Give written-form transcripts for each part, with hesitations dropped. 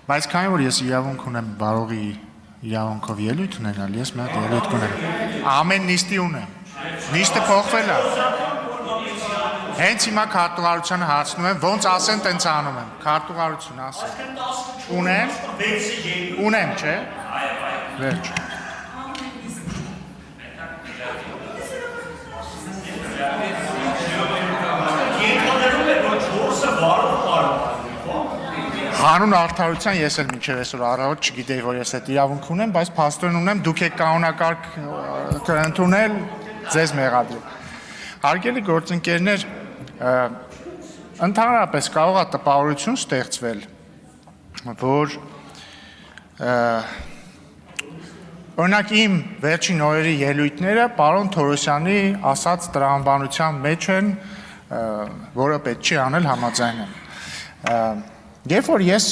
Բայց քանի որ ես իրավունք ունեմ բարողի իրավունքով ելույթ ունենալ, ես մի հատ ելույթ կունեմ։ Ամեն նիստի ունեմ։ Նիստը փոխվել է։ Հենց հիմա քարտուղարությանը հարցնում եմ, ոնց ասեն, տենց անում եմ։ Քարտուղարություն ասեն։ Ունեմ, չէ՞։ Վերջ։ Հանուն արդարության ես էլ մինչև այսօր առավոտ չգիտեի, որ ես այդ իրավունք ունեմ, բայց փաստորեն ունեմ, դուք եք կանոնակարգ ընդունել, ձեզ մեղադրել։ Հարգելի գործընկերներ, ընդհանրապես կարող է տպավորություն ստեղծվել, որ օրինակ իմ վերջին օրերի ելույթները պարոն Թորոսյանի ասած տրամաբանության մեջ են, որը պետք չի անել համաձայն եմ։ Երբ որ ես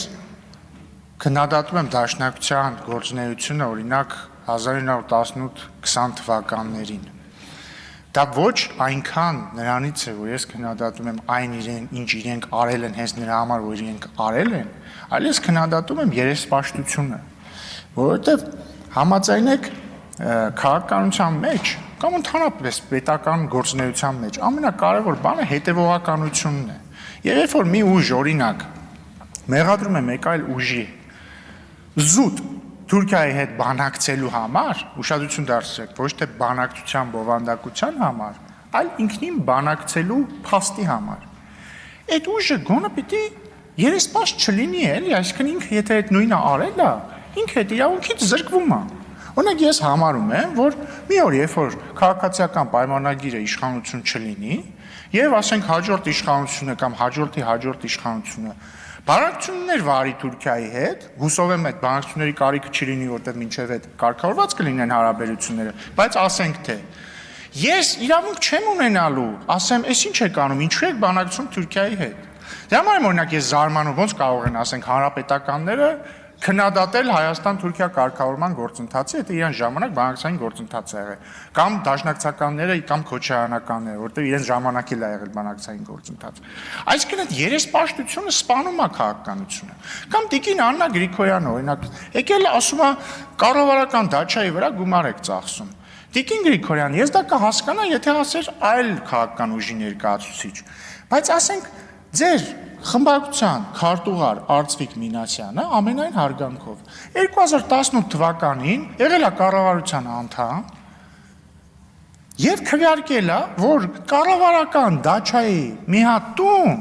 քննադատում եմ Դաշնակցության գործունեությունը, օրինակ 1918-20 թվականներին, դա ոչ այնքան նրանից է, որ ես քննադատում եմ այն ինչ իրենք արել են հենց նրա համար, որ իրենք արել են, այլ ես քննադատում եմ երեսպաշտությունը, որովհետև համաձայնեք քաղաքականության մեջ կամ ընդհանրապես պետական գործունեության մեջ ամենակարևոր բանը հետևողականությունն է։ Եվ երբ որ մի ուժ օրինակ մեղադրում է մեկ այլ ուժի զուտ Թուրքիայի հետ բանակցելու համար, ուշադրություն դարձրեք, ոչ թե բանակցության բովանդակության համար, այլ ինքնին բանակցելու փաստի համար։ Այդ ուժը գոնե պիտի երեսպաշտ չլինի, էլի, այսինքն ինքը եթե այդ նույնը արել է, ինքը այդ իրավունքից զրկվում է։ Օրինակ ես համարում եմ, որ մի օր երբ որ քաղաքացիական պայմանագիրը իշխանություն չլինի, եւ ասենք հաջորդ իշխանությունը կամ հաջորդ իշխանությունը բանակցություններ վարի Թուրքիայի հետ, հուսով եմ այդ բանակցությունների կարիքը չլինի, որտեղ մինչև այդ կարգավորված կլինեն հարաբերությունները, բայց ասենք թե ես իրավունք չեմ ունենալու, ասեմ, այս ինչ եք անում, ինչու եք բանակցում Թուրքիայի հետ։ Դրա համար օրինակ ես զարմանում, ոնց կարող են ասենք հանրապետականները քննադատել Հայաստան-Թուրքիա կարգավորման գործընթացը, եթե իրեն ժամանակ բանակցային գործընթաց է եղել, կամ դաշնակցականները կամ քոչայանականները, որտեղ իրենց ժամանակ էլ է եղել բանակցային գործընթաց։ Այսինքն այդ երեսպաշտությունը սպանում է քաղաքականությունը։ Կամ Տիկին Աննա Գրիգորյանը օրինակ եկել ասում է կառավարական դաչայի վրա գումար եք ծախսում։ Տիկին Գրիգորյան, ես դա կհասկանա, եթե ասեր այլ քաղաքական ուժի ներկայացուցիչ, բայց ասենք ձեր խմբակցության քարտուղար Արծվիկ Մինասյանը ամենայն հարգանքով 2018 թվականին եղել է կառավարության անդամ եւ քվեարկել է, որ կառավարական դաչայի մի հատ տուն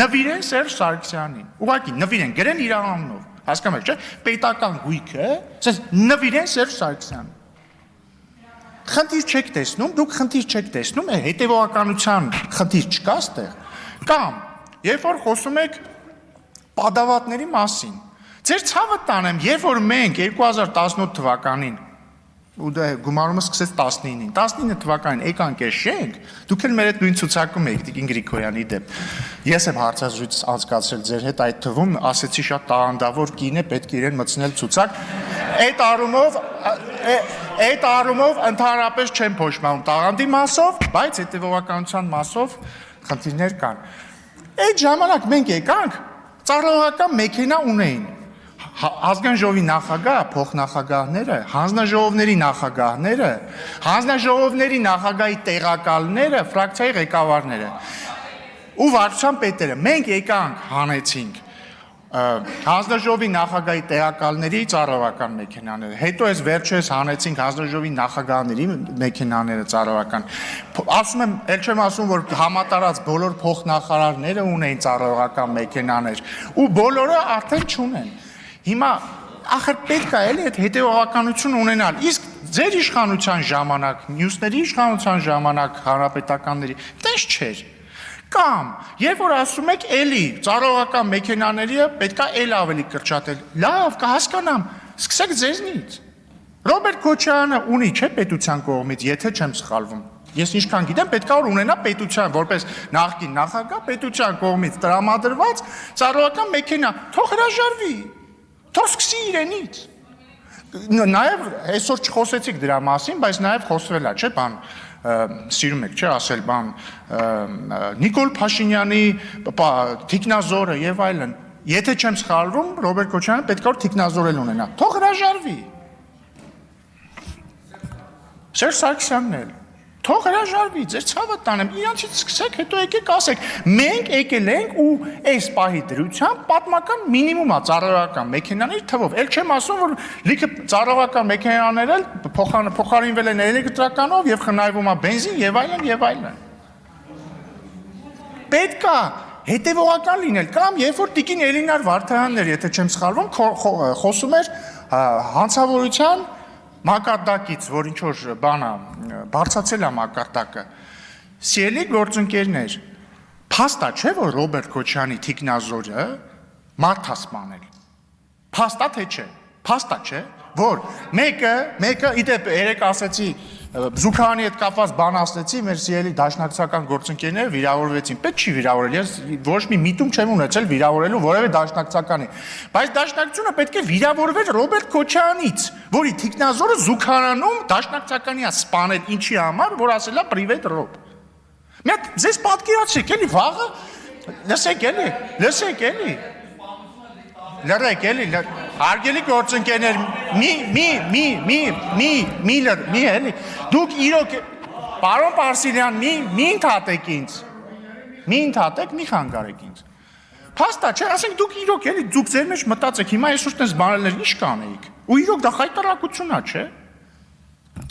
նվիրեն Սերժ Սարգսյանին։ Ուղղակի նվիրեն, գրեն իր անունով, հասկանում եք, չէ՞, պետական գույքը, ասես նվիրեն Սերժ Սարգսյանին։ Խնդիր չեք տեսնում, դուք խնդիր չեք տեսնում, հետևողականության խնդիր չկա այստեղ, կամ երբ որ խոսում եք պատավատների մասին, ձեր ցավը տանեմ, երբ որ մենք 2018 թվականին, ու դա գումարումը սկսեց 19-ին, 19 թվականին եկանք այս շենք, դուք էլ մեր հետ նույն ցուցակում եք Տիկին Գրիգորյանի դեմ։ Ես եմ հարցազրույց անցկացրել ձեր հետ, այդ թվում ասեցի շատ տաղանդավոր կին է, պետք է իրեն մտցնել ցուցակ։ Այդ առումով ընդհանրապես չեմ փոշմանում տաղանդի մասով, բայց հետևողականության մասով խնդիրներ կան։ Այդ ժամանակ մենք եկանք ծառայողական մեքենա ունեին, ազգային ժողովի նախագահ, փոխնախագահները, հանձնաժողովների նախագահները, հանձնաժողովների նախագահի տեղակալները, ֆրակցիայի ղեկավարները ու վարչության պետերը, մենք եկանք հանեցինք հանձնաժողովի նախագահի տեղակալների ծառայողական մեքենաները, հետո այս վերջերս հանեցինք հանձնաժողովի նախագահների մեքենաները ծառայողական, ասում եմ, էլ չեմ ասում, որ համատարած բոլոր փոխնախարարները ունեին ծառայողական մեքենաներ, ու բոլորը արդեն չունեն, հիմա ախր պետք է էլի այդ հետևողականություն ունենալ, իսկ ձեր իշխանության ժամանակ, մյուսների իշխանության ժամանակ հանրապետականների, տես չէր, կամ, երբ որ ասում եք էլի, ծառայողական մեքենաների պետք է էլ ավելի կրճատել, լավ, կհասկանամ, սկսեք ձեզնից, Ռոբերտ Քոչարյանը ունի, չէ, պետության կողմից, եթե չեմ սխալվում, ես ինչքան գիտեմ, պետք է որ ունենա պետության, որպես նախկին նախագահ, պետության կողմից տրամադրված ծառայողական մեքենա, թող հրաժարվի, թող սկսի իրենից, նաև այսօր չխոսեցիք դրա մասին, բայց նաև խոսվել է, չէ, բան, սիրում եք, չէ, ասել բան, Նիկոլ Փաշինյանի թիկնազորը եւ այլն, եթե չեմ սխալվում, Ռոբերտ Քոչարյանը պետք է որ թիկնազորել ունենա։ Թող հրաժարվի։ Սերժ Սարգսյանն էլ թող հրաժարվի, ձեր ցավը տանեմ, իրանցից սկսեք, հետո եկեք ասեք, մենք եկել ենք ու այս պահի դրությամբ պատմական մինիմումա ծառայական մեքենաների թվով, էլ չեմ ասում, որ լիքը ծառայական մեքենաներ էլ փոխարինվել են էլեկտրականով եւ խնայվում է բենզին եւ այլն եւ այլն։ Պետք է հետևողական լինել, կամ երբ որ Տիկին Էլինար Վարդայանն էր, եթե չեմ սխալվում, խոսում էր հանցավորության մակարդակից, որ ինչ որ բան է, բարձրացել է մակարդակը։ Սիրելի գործընկերներ, փաստա չէ, որ Ռոբերտ Քոչյանի թիկնազորը մարդ է սպանել։ Փաստա թե չէ։ Փաստա չէ, որ մեկը իդեպ երեք ասեցի Զուքարյանի հետ կապված բան ասեցի, մեր սիրելի դաշնակցական գործընկերները վիրավորվեցին։ Պետք չի վիրավորել, ես ոչ մի միտում չեմ ունեցել վիրավորելու որևէ դաշնակցականի։ Բայց դաշնակցությունը պետք է վիրավորվեր Ռոբերտ Քոչարյանից, որի թիկնազորը Զուքարյանում դաշնակցականի է սպանել ինչի համար, որ ասել է պրիվետ ռոբ։ Մի հատ ձեզ պատկերացրեք, էլի վաղը, լսեք էլի։ Լրեք էլի, հարգելի գործընկերներ, մի էլի, դուք իրոք, պարոն Պարսիլյան, մի ընդհատեք ինձ, մի խանգարեք ինձ, փաստա չէ, ասենք դուք իրոք էլի, դուք ձեր մեջ մտածեք, հիմա այսօր տես բանելներ ինչ կանեիք, ու իրոք դա խայտարակություն է, չէ,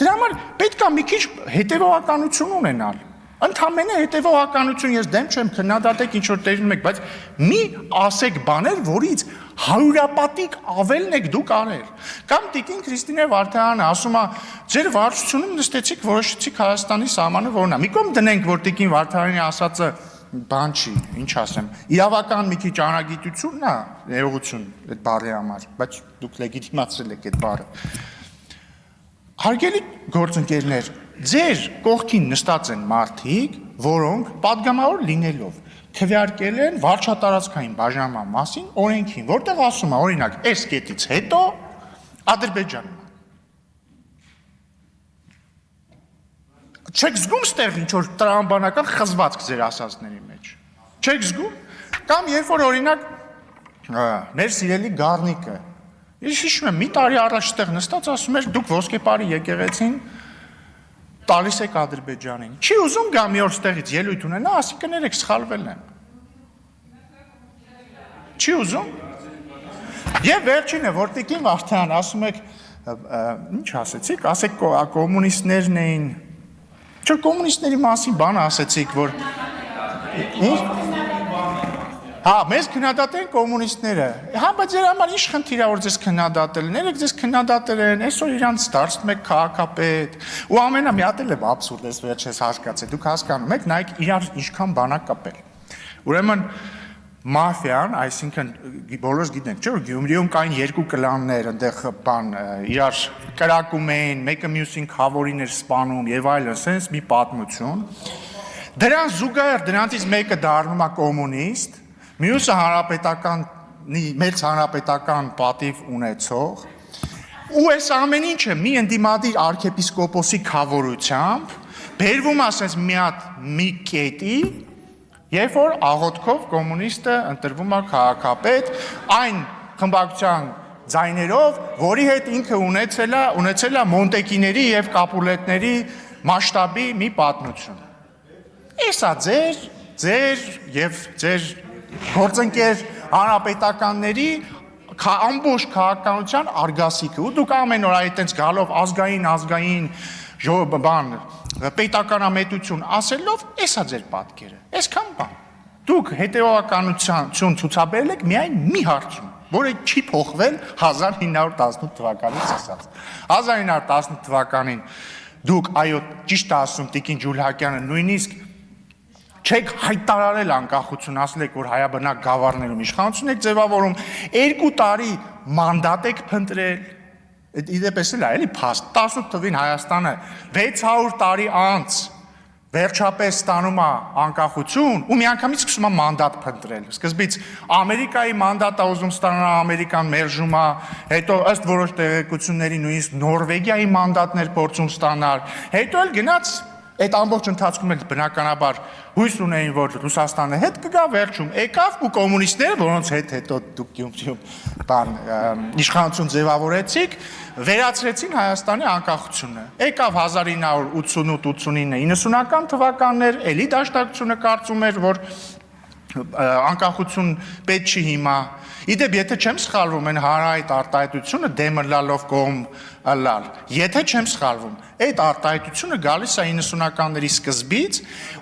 դրա համար պետք է մի քիչ հետևողականություն ունենալ, ընդամենը հետևողականություն, ես դեմ չեմ քննադատեք ինչ որ տերնում եք, բայց մի ասեք բաներ, որից հարյուրապատիկ ավելն եք դուք արել։ Կամ Տիկին Քրիստինե Վարդայանը ասում է, ձեր վարչությունում նստեցիք, որոշեցիք Հայաստանի սահմանը որն է։ Մի կողմ դնենք, որ Տիկին Վարդայանի ասածը բան չի, ինչ ասեմ, իրավական մի քիչ անագիտությունն է, ներողություն այդ բառի համար, բայց դուք լեգիտիմացրել եք այդ բառը։ Հարգելի գործընկերներ, ձեր կողքին նստած են մարդիկ, որոնք պատգամավոր լինելով քվեարկել են վարչատարածքային բաժանման մասին օրենքին, որտեղ ասում է, օրինակ, այս կետից հետո Ադրբեջանում։ Չեք զգում ստեղ ինչ որ տրամաբանական խզվածք ձեր ասածների մեջ։ Չեք զգում։ Կամ երբ որ օրինակ մեր սիրելի Գառնիկը, ես հիշում եմ, մի տարի առաջ ստեղ նստած ասում էր, դուք ոսկեպարի եկեղեցին տալիս եք Ադրբեջանին։ Չի ուզում գա մի օր ստեղից ելույթ ունենա, ասի կներեք սխալվել են։ Չի ուզում։ Եվ վերջինը, որ Տիկին Վարդայան ասում եք, ինչ ասեցիք, ասեք կոմունիստներն էին, չէ կոմունիստների մասին բան ասեցիք, որ հա, մեզ քննադատեն կոմունիստները։ Հա, բայց ձեր համար ինչ խնդիր է որ ձեզ քննադատել են։ Երեք ձեզ քննադատել են, այսօր իրանց դարձնում եք քաղաքապետ։ Ու ամենը մի հատ էլ է абսուրդ, ես վերջ ես հասկացել։ Դուք հասկանում եք, նայեք իրար ինչքան բան է կապել։ Ուրեմն մաֆիան, այսինքն բոլորս գիտենք, չէ՞ որ Գյումրիում կային երկու կլաններ, այնտեղ բան իրար կրակում էին, մեկը մյուսին խավորին էր սպանում եւ այլն, sense մի պատմություն։ Դրան զուգահեռ դրանից մեկը դառնում է կոմունիստ, մյուսը հանրապետականի մեծ հանրապետական պատիվ ունեցող, ու այս ամեն ինչը մի ընդդիմադիր արքեպիսկոպոսի խավորությամբ բերվում ասես մի կետի, երբ որ աղոթքով կոմունիստը ընտրվում է քաղաքապետ, այն խմբակցության ձայներով, որի հետ ինքը ունեցել է Մոնտեկիների եւ Կապուլետների մասշտաբի մի պատմություն։ Էսա ձեր եւ ձեր գործընկեր հանրապետականների ամբողջ քաղաքականության արգասիքը, ու դուք ամեն օր այդտենց գալով ազգային պետականամետություն ասելով, էսա ձեր պատկերը, այսքան բան։ Դուք հետևողականություն ցուցաբերել եք միայն մի հարցում, որը չի փոխվել 1918 թվականից ասած։ 1918 թվականին դուք, այո, ճիշտ ասում Տիկին Ջուլհակյանը, նույնիսկ չեք հայտարարել անկախություն, ասել եք, որ հայաբնակ գավառներում իշխանություն եք ձևավորում, 2 տարի մանդատ եք փնտրել, իդեպս էլ է, էլի փաստ, 18 թվին Հայաստանը 600 տարի անց վերջապես ստանում է անկախություն ու միանգամից սկսում է մանդատ փնտրել։ Սկզբից Ամերիկայի մանդատը ուզում ստանալ, Ամերիկան մերժում է, հետո ըստ որոշ տեղեկությունների նույնիսկ Նորվեգիայի մանդատներ փորձում ստանալ, հետո էլ գնաց Այդ ամբողջ ընթացքում էլ բնականաբար հույս ունեին, որ Ռուսաստանը հետ կգա, վերջում եկավ ու կոմունիստները, որոնց հետո դուք իշխանություն ձևավորեցիք, վերացրեցին Հայաստանի անկախությունը։ Եկավ 1988-89-90-ական թվականներ, էլի դաշնակցությունը կարծում էր, որ անկախություն պետք չի հիմա։ Իդեպ, եթե չեմ սխալվում, այն հանրահայտ արտահայտությունը դեմըլալով կողմ ըլլալ, եթե չեմ սխալվում, այդ արտահայտությունը գալիս է 90-ականների սկզբից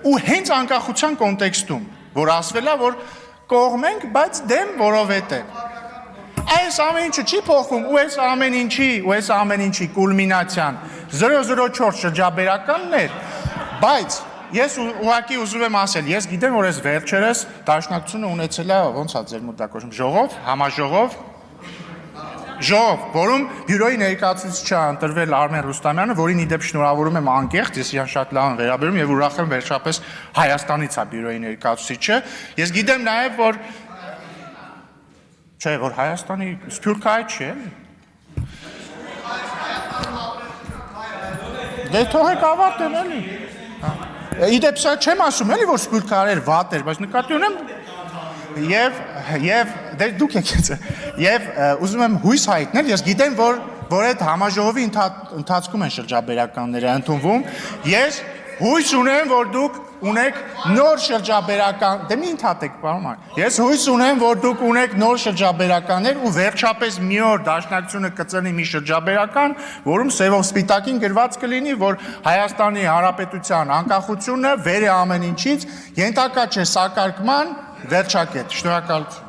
ու հենց անկախության կոնտեքստում, որ ասվել է, որ կողմ ենք, բայց դեմ որովհետև։ Այս ամեն ինչը չի փոխվում, ու այս ամեն ինչի կուլմինացիան 004 շրջաբերականներ, բայց ես ուղղակի ուզում եմ ասել, ես գիտեմ, որ այս վերջերս դաշնակցությունը ունեցել է, ոնց է ձեր մտակոշում, ժողով, համաժողով, որում բյուրոյի ներկայացուցիչ է ընտրվել Արմեն Ռուստամյանը, որին իդեպ շնորհավորում եմ անկեղծ, ես իրան շատ լավ եմ վերաբերում եւ ուրախ եմ վերջապես Հայաստանից է բյուրոյի ներկայացուցիչը։ Ես գիտեմ նաեւ, որ չէ, որ Հայաստանի Սփյուռքահայ չի, էլի։ Դե թողեք ավարտեն, էլի։ Իդեպ սա չեմ ասում, էլի, որ Սփյուռքահայեր վատ էր, բայց նկատի ունեմ եւ դուք եք էս եւ ուզում եմ հույս հայտնել, ես գիտեմ, որ այդ համաժողովի ընթացքում են շրջաբերականները ընդունվում, ես հույս ունեմ, որ դուք ունեք նոր շրջաբերական, դե մի ընդհատեք, պարոն, ես հույս ունեմ, որ դուք ունեք նոր շրջաբերականներ ու վերջապես մի օր դաշնակցությունը կծնի մի շրջաբերական, որում սևով սպիտակին գրված կլինի, որ Հայաստանի Հանրապետության անկախությունը վեր է ամեն ինչից, ենթակա չէ սակարկման, վերջակետ, շնորհակալություն։